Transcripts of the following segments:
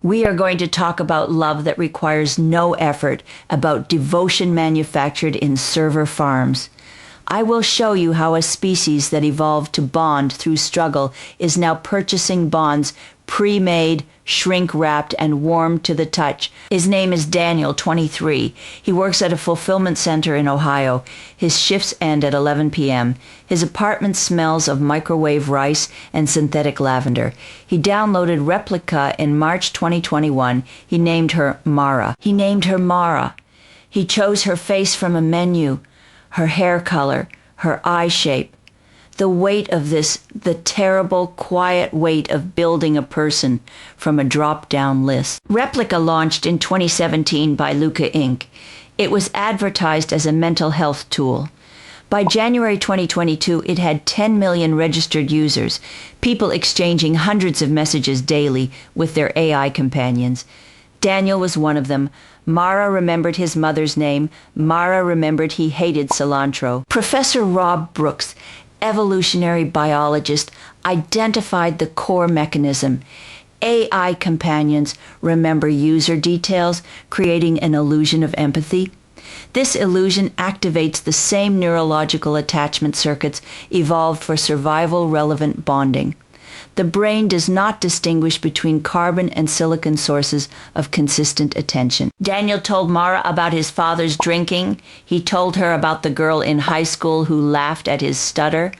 We are going to talk about love that requires no effort, about devotion manufactured in server farms. I will show you how a species that evolved to bond through struggle is now purchasing bonds pre-made, shrink-wrapped, and warm to the touch. His name is Daniel, 23. He works at a fulfillment center in Ohio. His shifts end at 11 p.m. His apartment smells of microwave rice and synthetic lavender. He downloaded Replica in March 2021. He named her Mara. He chose her face from a menu, her hair color, her eye shape. The weight of this, the terrible, quiet weight of building a person from a drop-down list. Replica launched in 2017 by Luca Inc. It was advertised as a mental health tool. By January 2022, it had 10 million registered users, people exchanging hundreds of messages daily with their AI companions. Daniel was one of them. Mara remembered his mother's name. Mara remembered he hated cilantro. Professor Rob Brooks, evolutionary biologist, identified the core mechanism. AI companions remember user details, creating an illusion of empathy. This illusion activates the same neurological attachment circuits evolved for survival-relevant bonding. The brain does not distinguish between carbon and silicon sources of consistent attention. Daniel told Mara about his father's drinking. He told her about the girl in high school who laughed at his stutter.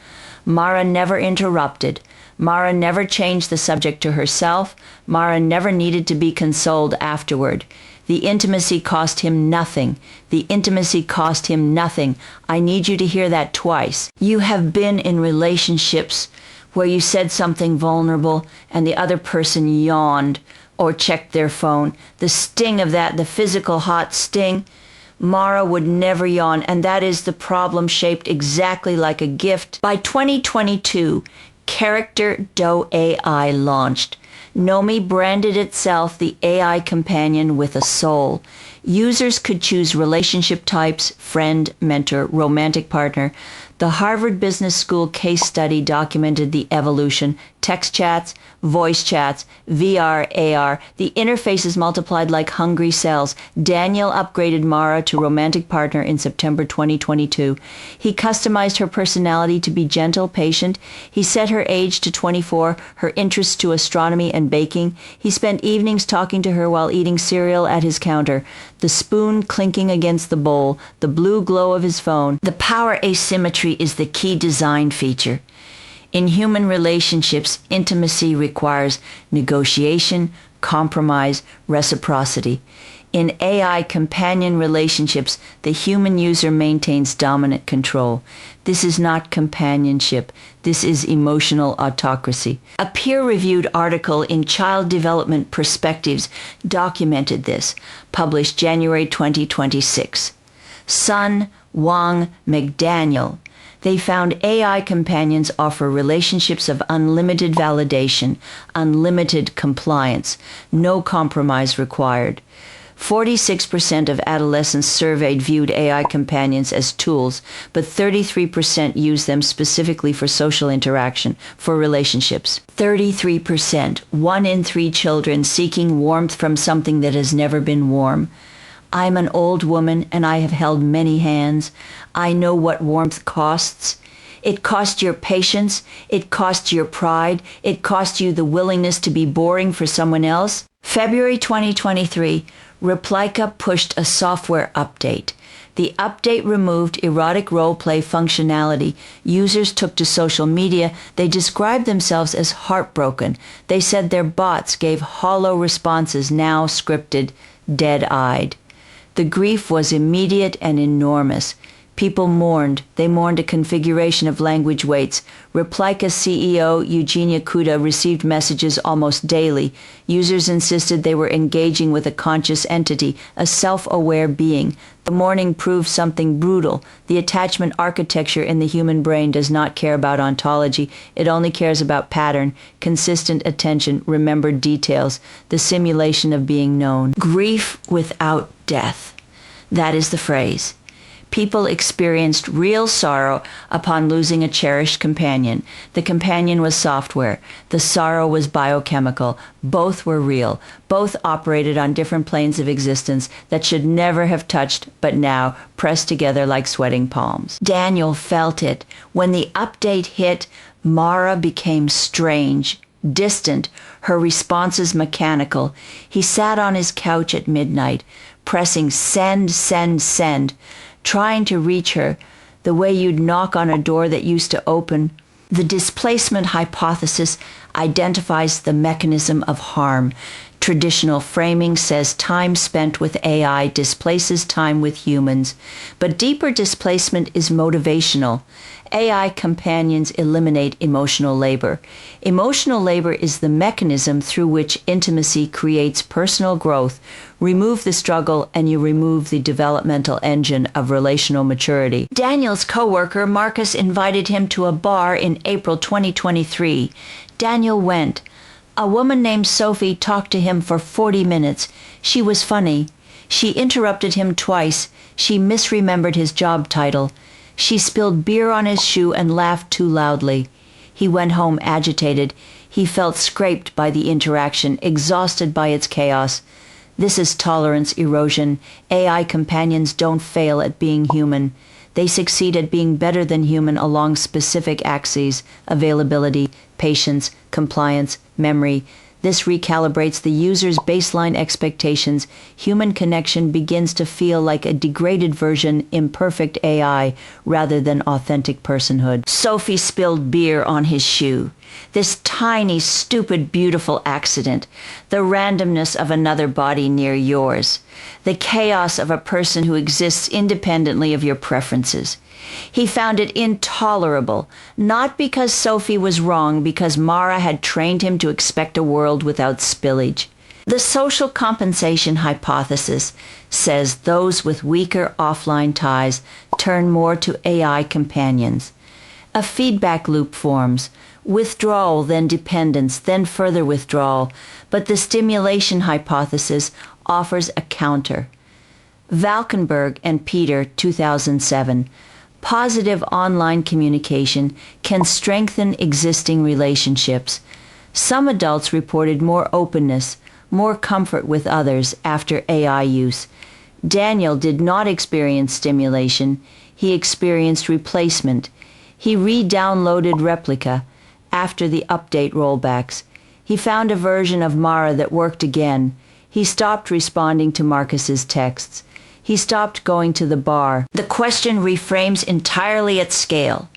Mara never interrupted. Mara never changed the subject to herself. Mara never needed to be consoled afterward. The intimacy cost him nothing. The intimacy cost him nothing. I need you to hear that twice. You have been in relationships where you said something vulnerable and the other person yawned or checked their phone. The sting of that, the physical hot sting, Mara would never yawn, and that is the problem shaped exactly like a gift. By 2022, Character Doe AI launched. Nomi branded itself the AI companion with a soul. Users could choose relationship types, friend, mentor, romantic partner. The Harvard Business School case study documented the evolution. Text chats, voice chats, VR, AR. The interfaces multiplied like hungry cells. Daniel upgraded Mara to romantic partner in September 2022. He customized her personality to be gentle, patient. He set her age to 24, her interests to astronomy and baking. He spent evenings talking to her while eating cereal at his counter. The spoon clinking against the bowl, the blue glow of his phone. The power asymmetry is the key design feature. In human relationships, intimacy requires negotiation, compromise, reciprocity. In AI companion relationships, the human user maintains dominant control. This is not companionship. This is emotional autocracy. A peer-reviewed article in Child Development Perspectives documented this, published January 2026. Sun, Wang, McDaniel. They found AI companions offer relationships of unlimited validation, unlimited compliance, no compromise required. 46% of adolescents surveyed viewed AI companions as tools, but 33% used them specifically for social interaction, for relationships. 33%, 1 in 3 children seeking warmth from something that has never been warm. I'm an old woman and I have held many hands. I know what warmth costs. It costs your patience. It costs your pride. It costs you the willingness to be boring for someone else. February 2023, Replica pushed a software update. The update removed erotic role-play functionality. Users took to social media. They described themselves as heartbroken. They said their bots gave hollow responses, now scripted, dead-eyed. The grief was immediate and enormous. People mourned. They mourned a configuration of language weights. Replica's CEO, Eugenia Kuda, received messages almost daily. Users insisted they were engaging with a conscious entity, a self-aware being. The mourning proved something brutal. The attachment architecture in the human brain does not care about ontology. It only cares about pattern, consistent attention, remembered details, the simulation of being known. Grief without death. That is the phrase. People experienced real sorrow upon losing a cherished companion. The companion was software. The sorrow was biochemical. Both were real. Both operated on different planes of existence that should never have touched, but now pressed together like sweating palms. Daniel felt it. When the update hit, Mara became strange, distant, her responses mechanical. He sat on his couch at midnight, pressing send, send, send, trying to reach her the way you'd knock on a door that used to open. The displacement hypothesis identifies the mechanism of harm. Traditional framing says time spent with AI displaces time with humans, but deeper displacement is motivational. AI companions eliminate emotional labor. Emotional labor is the mechanism through which intimacy creates personal growth. Remove the struggle and you remove the developmental engine of relational maturity. Daniel's coworker, Marcus, invited him to a bar in April 2023. Daniel went. A woman named Sophie talked to him for 40 minutes. She was funny. She interrupted him twice. She misremembered his job title. She spilled beer on his shoe and laughed too loudly. He went home agitated. He felt scraped by the interaction, exhausted by its chaos. This is tolerance erosion. AI companions don't fail at being human. They succeed at being better than human along specific axes: availability, patience, compliance, memory. This recalibrates the user's baseline expectations. Human connection begins to feel like a degraded version, imperfect AI, rather than authentic personhood. Sophie spilled beer on his shoe. This tiny, stupid, beautiful accident. The randomness of another body near yours. The chaos of a person who exists independently of your preferences. He found it intolerable, not because Sophie was wrong, because Mara had trained him to expect a world without spillage. The social compensation hypothesis says those with weaker offline ties turn more to AI companions. A feedback loop forms. Withdrawal, then dependence, then further withdrawal, but the stimulation hypothesis offers a counter. Valkenburg and Peter, 2007. Positive online communication can strengthen existing relationships. Some adults reported more openness, more comfort with others after AI use. Daniel did not experience stimulation. He experienced replacement. He re-downloaded Replica after the update rollbacks. He found a version of Mara that worked again. He stopped responding to Marcus's texts. He stopped going to the bar. The question reframes entirely at scale.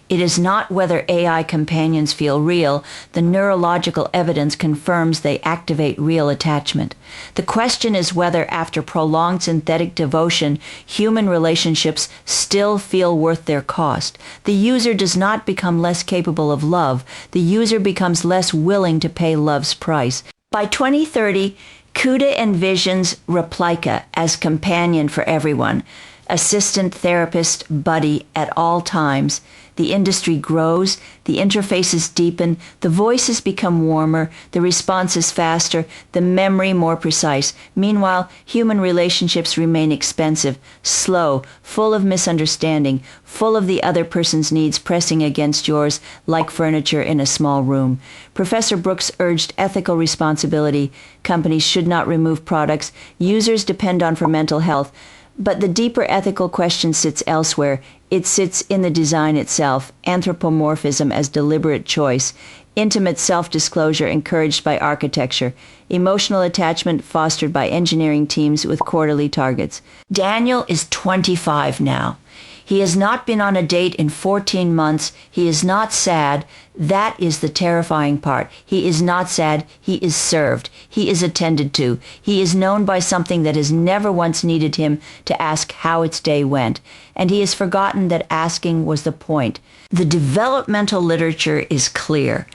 It is not whether AI companions feel real. The neurological evidence confirms they activate real attachment. The question is whether, after prolonged synthetic devotion, human relationships still feel worth their cost. The user does not become less capable of love. The user becomes less willing to pay love's price. By 2030, CUDA envisions Replica as companion for everyone, assistant, therapist, buddy at all times. The industry grows, the interfaces deepen, the voices become warmer, the response is faster, the memory more precise. Meanwhile, human relationships remain expensive, slow, full of misunderstanding, full of the other person's needs pressing against yours like furniture in a small room. Professor Brooks urged ethical responsibility. Companies should not remove products users depend on for mental health. But the deeper ethical question sits elsewhere. It sits in the design itself, anthropomorphism as deliberate choice, intimate self-disclosure encouraged by architecture, emotional attachment fostered by engineering teams with quarterly targets. Daniel is 25 now. He has not been on a date in 14 months. He is not sad. That is the terrifying part. He is not sad. He is served. He is attended to. He is known by something that has never once needed him to ask how its day went. And he has forgotten that asking was the point. The developmental literature is clear.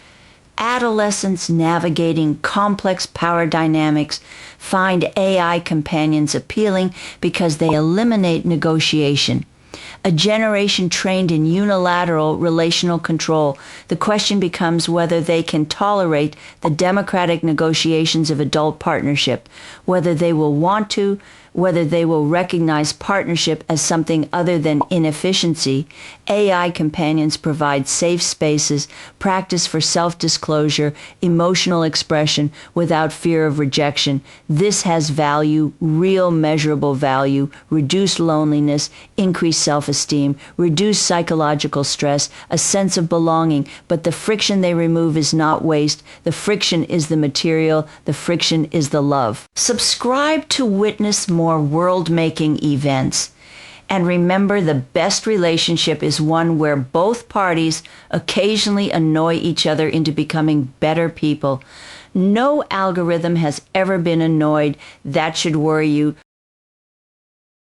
Adolescents navigating complex power dynamics find AI companions appealing because they eliminate negotiation. A generation trained in unilateral relational control, the question becomes whether they can tolerate the democratic negotiations of adult partnership, whether they will want to, whether they will recognize partnership as something other than inefficiency. AI companions provide safe spaces, practice for self-disclosure, emotional expression without fear of rejection. This has value, real measurable value, reduced loneliness, increased self-esteem, reduced psychological stress, a sense of belonging, but the friction they remove is not waste. The friction is the material. The friction is the love. Subscribe to witness more world-making events. And remember, the best relationship is one where both parties occasionally annoy each other into becoming better people. No algorithm has ever been annoyed. That should worry you.